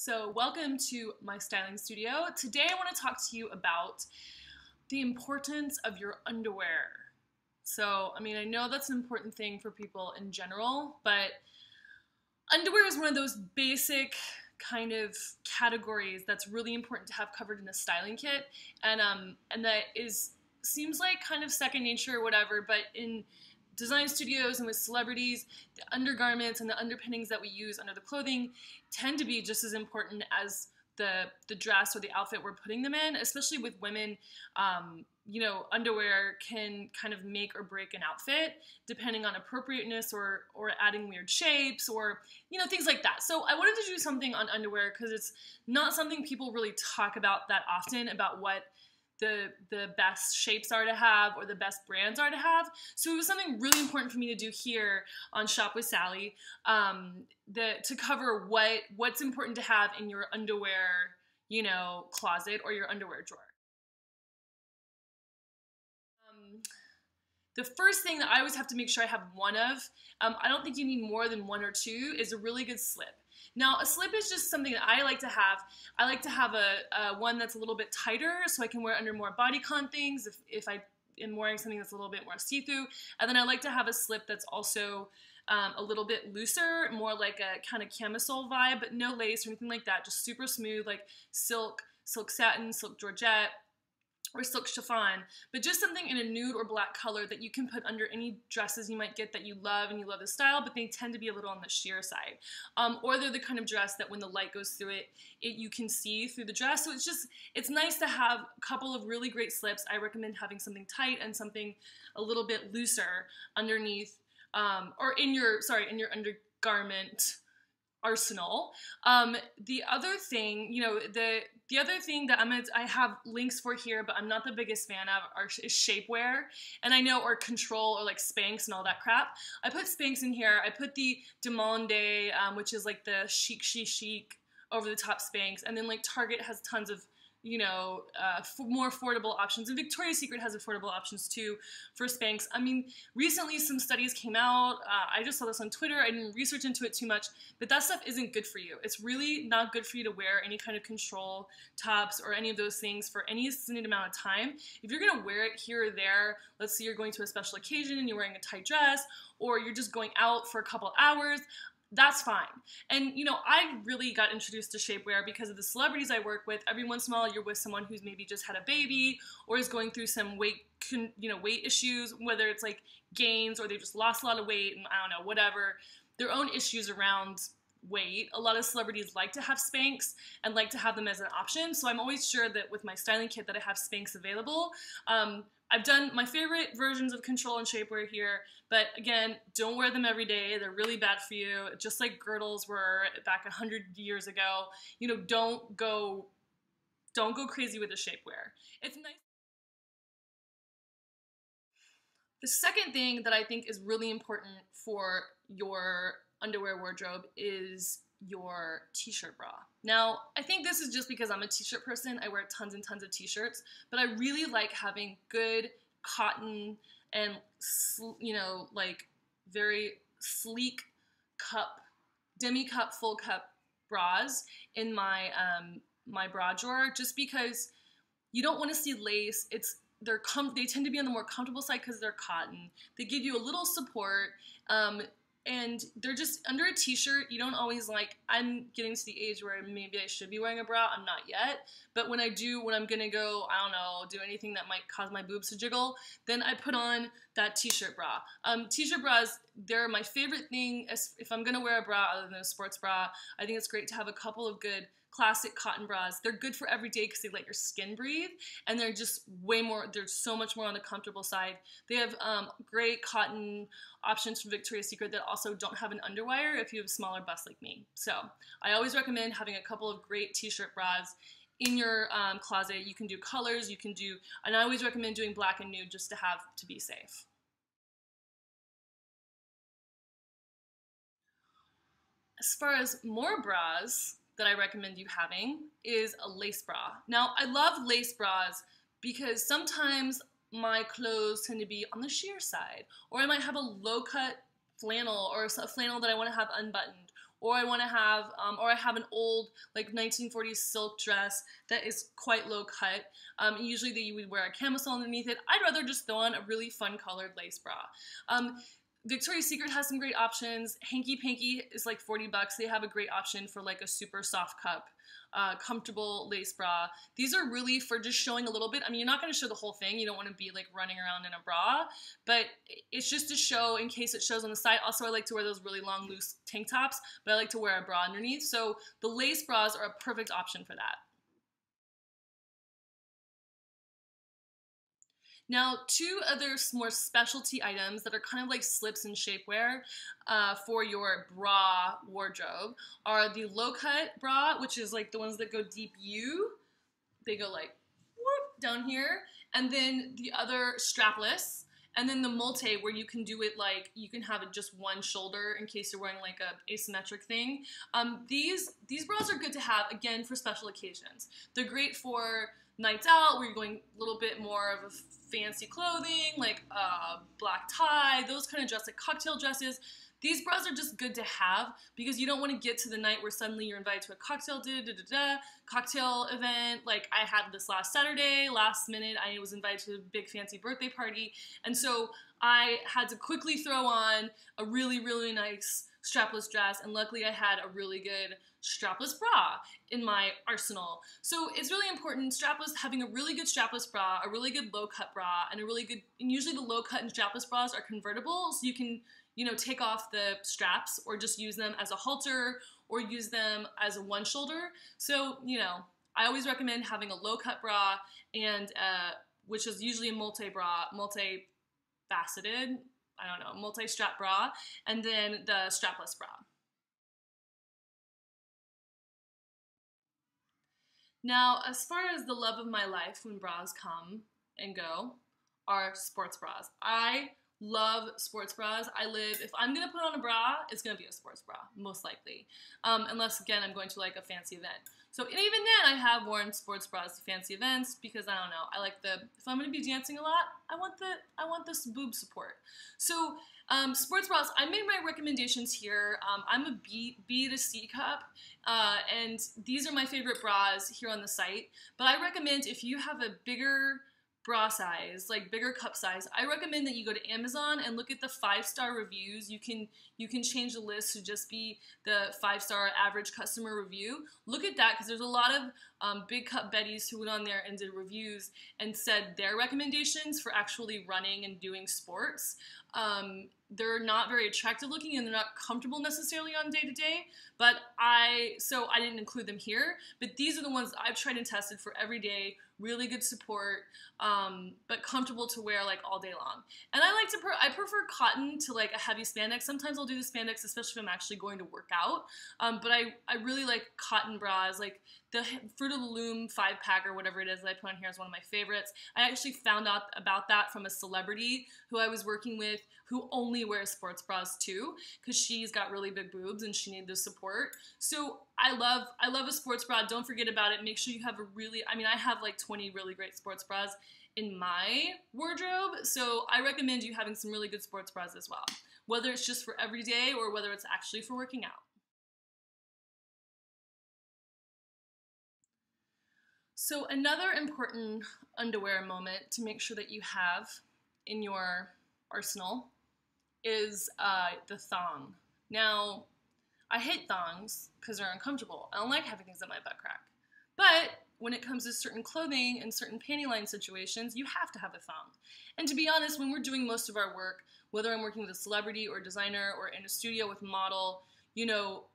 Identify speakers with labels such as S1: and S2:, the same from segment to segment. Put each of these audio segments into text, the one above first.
S1: So welcome to my styling studio. Today I want to talk to you about the importance of your underwear. So, I know that's an important thing for people in general, but underwear is one of those basic kind of categories that's really important to have covered in a styling kit, and that seems like kind of second nature or whatever, but in design studios and with celebrities, the undergarments and the underpinnings that we use under the clothing tend to be just as important as the dress or the outfit we're putting them in, especially with women. Underwear can kind of make or break an outfit depending on appropriateness or adding weird shapes or, things like that. So I wanted to do something on underwear because it's not something people really talk about that often, about what the best shapes are to have or the best brands are to have. So it was something really important for me to do here on Shop with Sally, to cover what's important to have in your underwear, closet or your underwear drawer. The first thing that I always have to make sure I have one of, I don't think you need more than one or two, is a really good slip. Now, a slip is just something that I like to have. I like to have a one that's a little bit tighter so I can wear under more bodycon things if I am wearing something that's a little bit more see-through. And then I like to have a slip that's also a little bit looser, more like a kind of camisole vibe, but no lace or anything like that, just super smooth, like silk satin, silk georgette, or silk chiffon, but just something in a nude or black color that you can put under any dresses you might get that you love and you love the style, but they tend to be a little on the sheer side. Or they're the kind of dress that when the light goes through it, you can see through the dress. So it's nice to have a couple of really great slips. I recommend having something tight and something a little bit looser underneath, or in your undergarment arsenal. The other thing, the other thing that I have links for here, but I'm not the biggest fan of, is shapewear, and or control, or like Spanx and all that crap. I put Spanx in here. I put the Demande, which is like the chic over the top Spanx, and then like Target has tons of more affordable options, and Victoria's Secret has affordable options too for Spanx. Recently some studies came out, I just saw this on Twitter, I didn't research into it too much, but that stuff isn't good for you. It's really not good for you to wear any kind of control tops or any of those things for any extended amount of time. If you're gonna wear it here or there, let's say you're going to a special occasion and you're wearing a tight dress, or you're just going out for a couple hours, that's fine. And, I really got introduced to shapewear because of the celebrities I work with. Every once in a while, you're with someone who's maybe just had a baby or is going through some weight issues, whether it's like gains or they just lost a lot of weight and I don't know, whatever, their own issues around weight. A lot of celebrities like to have Spanx and like to have them as an option. So I'm always sure that with my styling kit that I have Spanx available. I've done my favorite versions of control and shapewear here, but again, don't wear them every day. They're really bad for you, just like girdles were back 100 years ago. Don't go crazy with the shapewear. It's nice. The second thing that I think is really important for your underwear wardrobe is your t-shirt bra. Now, I think this is just because I'm a t-shirt person. I wear tons and tons of t-shirts, but I really like having good cotton and, like very sleek cup, demi-cup, full cup bras in my my bra drawer, just because you don't want to see lace. They tend to be on the more comfortable side because they're cotton. They give you a little support. And they're just under a t-shirt. You don't always I'm getting to the age where maybe I should be wearing a bra. I'm not yet. But when I'm gonna go, I don't know, do anything that might cause my boobs to jiggle, then I put on that t-shirt bra. T-shirt bras, they're my favorite thing. If I'm gonna wear a bra other than a sports bra, I think it's great to have a couple of good classic cotton bras. They're good for every day because they let your skin breathe, and they're just they're so much more on the comfortable side. They have great cotton options from Victoria's Secret that also don't have an underwire if you have a smaller bust like me. So I always recommend having a couple of great t-shirt bras in your closet. You can do colors, and I always recommend doing black and nude just to be safe. As far as more bras that I recommend you having is a lace bra. Now, I love lace bras because sometimes my clothes tend to be on the sheer side, or I might have a low-cut flannel or a flannel that I want to have unbuttoned, or I want to have, or I have an old like 1940s silk dress that is quite low cut. Usually you would wear a camisole underneath it. I'd rather just throw on a really fun colored lace bra. Victoria's Secret has some great options. Hanky Panky is like 40 bucks. They have a great option for like a super soft cup, comfortable lace bra. These are really for just showing a little bit. I mean, you're not going to show the whole thing. You don't want to be like running around in a bra, but it's just to show in case it shows on the side. Also, I like to wear those really long, loose tank tops, but I like to wear a bra underneath. So the lace bras are a perfect option for that. Now, two other more specialty items that are kind of like slips and shapewear for your bra wardrobe are the low-cut bra, which is like the ones that go deep U. They go like whoop, down here. And then the other strapless. And then the multi, where you can do it like, you can have it just one shoulder in case you're wearing like a asymmetric thing. These bras are good to have, again, for special occasions. They're great for nights out where you're going a little bit more of a fancy clothing, like black tie, those kind of dresses, like cocktail dresses. These bras are just good to have because you don't want to get to the night where suddenly you're invited to a cocktail cocktail event. Like I had this last Saturday, last minute, I was invited to a big fancy birthday party. And so I had to quickly throw on a really, really nice strapless dress, and luckily I had a really good strapless bra in my arsenal. So it's really important, having a really good strapless bra, a really good low-cut bra, and usually the low-cut and strapless bras are convertible, so you can, take off the straps or just use them as a halter or use them as a one shoulder. So, I always recommend having a low-cut bra and, which is usually a multi-faceted, multi-strap bra, and then the strapless bra. Now, as far as the love of my life when bras come and go, are sports bras. I love sports bras. If I'm going to put on a bra, it's going to be a sports bra, most likely. Unless, again, I'm going to like a fancy event. So even then, I have worn sports bras to fancy events because I don't know. If I'm going to be dancing a lot, I want this boob support. So sports bras, I made my recommendations here. I'm a B to C cup, and these are my favorite bras here on the site. But I recommend if you have a bigger bra size, like bigger cup size, I recommend that you go to Amazon and look at the 5-star reviews. You can change the list to just be the 5-star average customer review. Look at that because there's a lot of big cup Bettys who went on there and did reviews and said their recommendations for actually running and doing sports. They're not very attractive looking and they're not comfortable necessarily on day to day, so I didn't include them here, but these are the ones I've tried and tested for every day, really good support, but comfortable to wear like all day long. And I prefer cotton to like a heavy spandex. Sometimes I'll do the spandex, especially if I'm actually going to work out, but I really like cotton bras, like the Fruit of the Loom 5-pack or whatever it is that I put on here is one of my favorites. I actually found out about that from a celebrity who I was working with who only wears sports bras too, because she's got really big boobs and she needed the support. So I love a sports bra. Don't forget about it. Make sure you have I have like 20 really great sports bras in my wardrobe, so I recommend you having some really good sports bras as well, whether it's just for every day or whether it's actually for working out. So another important underwear moment to make sure that you have in your arsenal is the thong. Now, I hate thongs because they're uncomfortable. I don't like having things on my butt crack. But when it comes to certain clothing and certain panty line situations, you have to have a thong. And to be honest, when we're doing most of our work, whether I'm working with a celebrity or designer or in a studio with a model,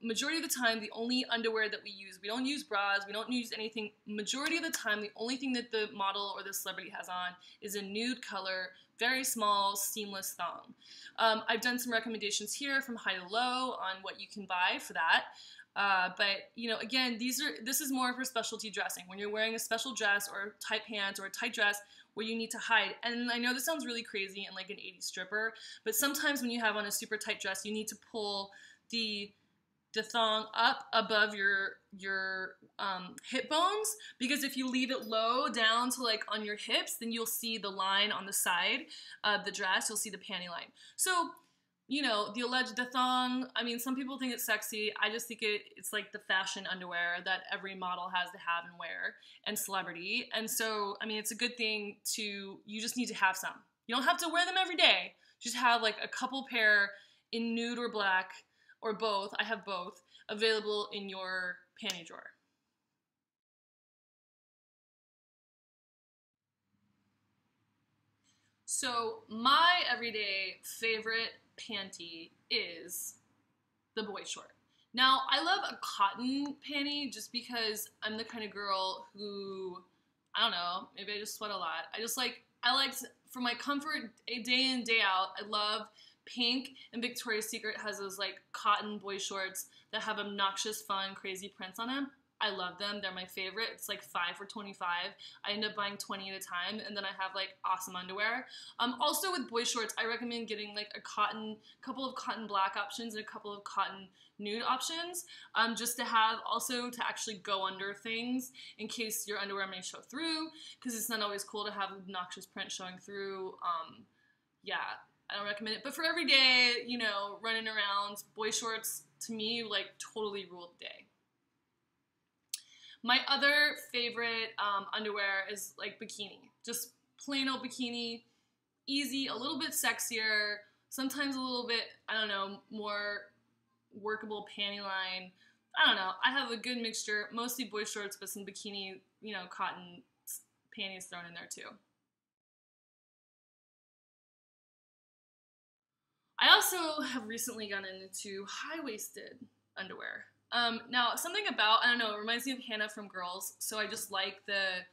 S1: majority of the time, the only underwear that we don't use bras, we don't use anything. Majority of the time, the only thing that the model or the celebrity has on is a nude color, very small, seamless thong. I've done some recommendations here from high to low on what you can buy for that. But, again, this is more for specialty dressing. When you're wearing a special dress or tight pants or a tight dress where you need to hide. And I know this sounds really crazy and like an 80s stripper, but sometimes when you have on a super tight dress, you need to pull the thong up above your hip bones, because if you leave it low down to like on your hips, then you'll see the line on the side of the dress, you'll see the panty line. So you know, the thong, I mean, some people think it's sexy. I just think it's like the fashion underwear that every model has to have and wear, and celebrity. And so, I mean, it's a good thing you just need to have some. You don't have to wear them every day. Just have like a couple pair in nude or black, or both. I have both available in your panty drawer. So my everyday favorite panty is the Boyshort. Now, I love a cotton panty just because I'm the kind of girl who, I don't know, maybe I just sweat a lot. For my comfort, day in, day out, I love pink, and Victoria's Secret has those like cotton boy shorts that have obnoxious, fun, crazy prints on them. I love them. They're my favorite. It's like 5 for $25. I end up buying 20 at a time, and then I have like awesome underwear. Also with boy shorts, I recommend getting like couple of cotton black options and a couple of cotton nude options, just to have also to actually go under things in case your underwear may show through, because it's not always cool to have obnoxious print showing through. Yeah, I don't recommend it. But for every day, you know, running around, boy shorts to me like totally rule the day. My other favorite underwear is like bikini. Just plain old bikini, easy, a little bit sexier, sometimes a little bit, I don't know, more workable panty line. I don't know. I have a good mixture, mostly boy shorts, but some bikini, you know, cotton panties thrown in there too. I also have recently gotten into high-waisted underwear. Now, something about, I don't know, it reminds me of Hannah from Girls, so I just like the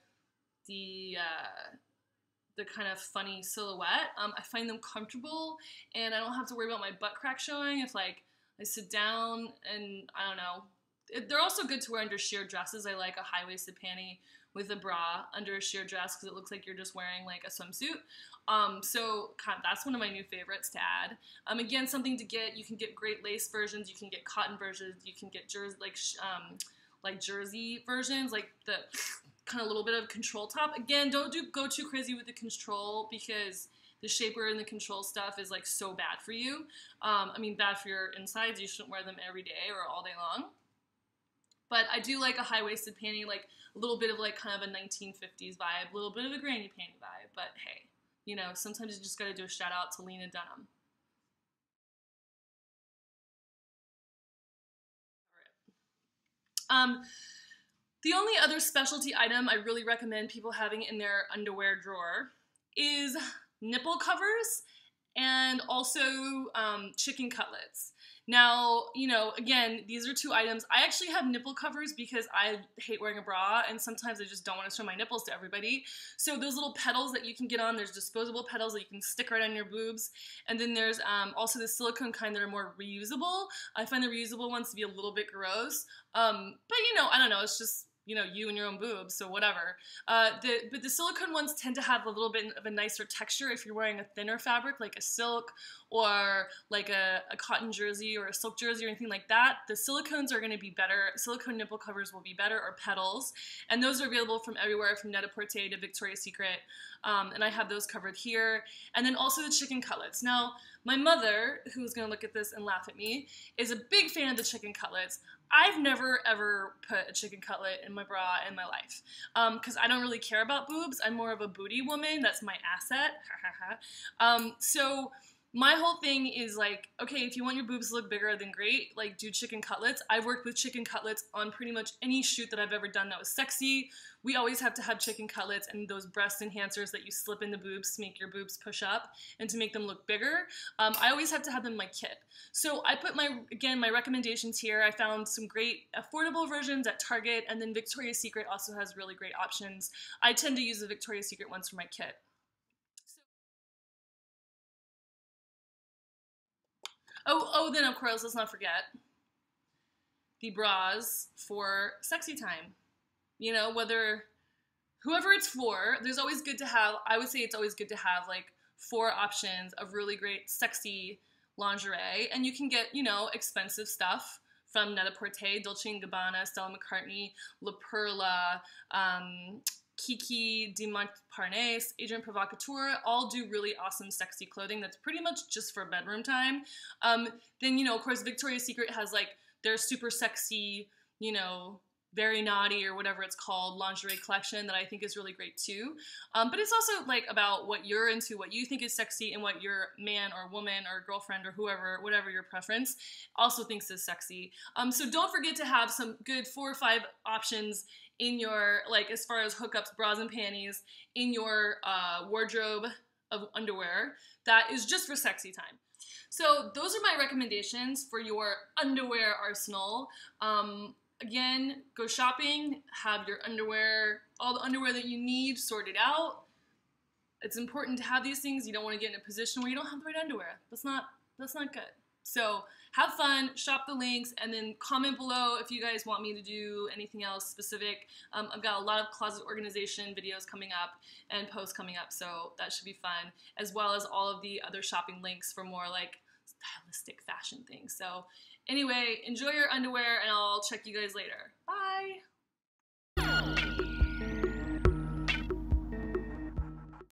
S1: kind of funny silhouette. I find them comfortable, and I don't have to worry about my butt crack showing if, like, I sit down, and I don't know. They're also good to wear under sheer dresses. I like a high-waisted panty with a bra under a sheer dress because it looks like you're just wearing like a swimsuit. So that's one of my new favorites to add. Again, something to get. You can get great lace versions. You can get cotton versions. You can get like jersey versions, like the kind of little bit of control top. Again, don't go too crazy with the control because the shapewear and the control stuff is like so bad for you. I mean, bad for your insides. You shouldn't wear them every day or all day long. But I do like a high-waisted panty, like a little bit of like kind of a 1950s vibe, a little bit of a granny panty vibe. But hey, you know, sometimes you just got to do a shout out to Lena Dunham. Um, the only other specialty item I really recommend people having in their underwear drawer is nipple covers and also chicken cutlets. Now, you know, again, these are two items. I actually have nipple covers because I hate wearing a bra, and sometimes I just don't want to show my nipples to everybody. So those little pedals that you can get on, there's disposable pedals that you can stick right on your boobs. And then there's also the silicone kind that are more reusable. I find the reusable ones to be a little bit gross. But, you know, I don't know, it's just, you know, you and your own boobs, so whatever. But the silicone ones tend to have a little bit of a nicer texture if you're wearing a thinner fabric, like a silk or like a cotton jersey or a silk jersey or anything like that. The silicones are going to be better. Silicone nipple covers will be better, or pedals. And those are available from everywhere, from Net-a-Porter to Victoria's Secret. And I have those covered here. And then also the chicken cutlets. Now, my mother, who's going to look at this and laugh at me, is a big fan of the chicken cutlets. I've never, ever put a chicken cutlet in my bra in my life because I don't really care about boobs. I'm more of a booty woman. That's my asset. So my whole thing is like, okay, if you want your boobs to look bigger, then great. Like, do chicken cutlets. I've worked with chicken cutlets on pretty much any shoot that I've ever done that was sexy. We always have to have chicken cutlets and those breast enhancers that you slip in the boobs to make your boobs push up and to make them look bigger. I always have to have them in my kit. So I put my recommendations here. I found some great affordable versions at Target, and then Victoria's Secret also has really great options. I tend to use the Victoria's Secret ones for my kit. Then of course, let's not forget the bras for sexy time. You know, whoever it's for, there's always good to have, I would say it's always good to have like 4 options of really great sexy lingerie, and you can get, you know, expensive stuff from Net-a-Porter, Dolce & Gabbana, Stella McCartney, La Perla, Kiki, De Montparnasse, Agent Provocateur, all do really awesome, sexy clothing that's pretty much just for bedroom time. Then, you know, of course, Victoria's Secret has, like, their super sexy, you know, very naughty or whatever it's called lingerie collection that I think is really great too. But it's also like about what you're into, what you think is sexy, and what your man or woman or girlfriend or whoever, whatever your preference, also thinks is sexy. So don't forget to have some good 4 or 5 options in your, like, as far as hookups, bras and panties, in your wardrobe of underwear that is just for sexy time. So those are my recommendations for your underwear arsenal. Again, go shopping, have your underwear, all the underwear that you need sorted out. It's important to have these things. You don't want to get in a position where you don't have the right underwear. That's not good. So have fun, shop the links, and then comment below if you guys want me to do anything else specific. I've got a lot of closet organization videos coming up and posts coming up, so that should be fun, as well as all of the other shopping links for more like stylistic fashion things. So anyway, enjoy your underwear, and I'll check you guys later. Bye!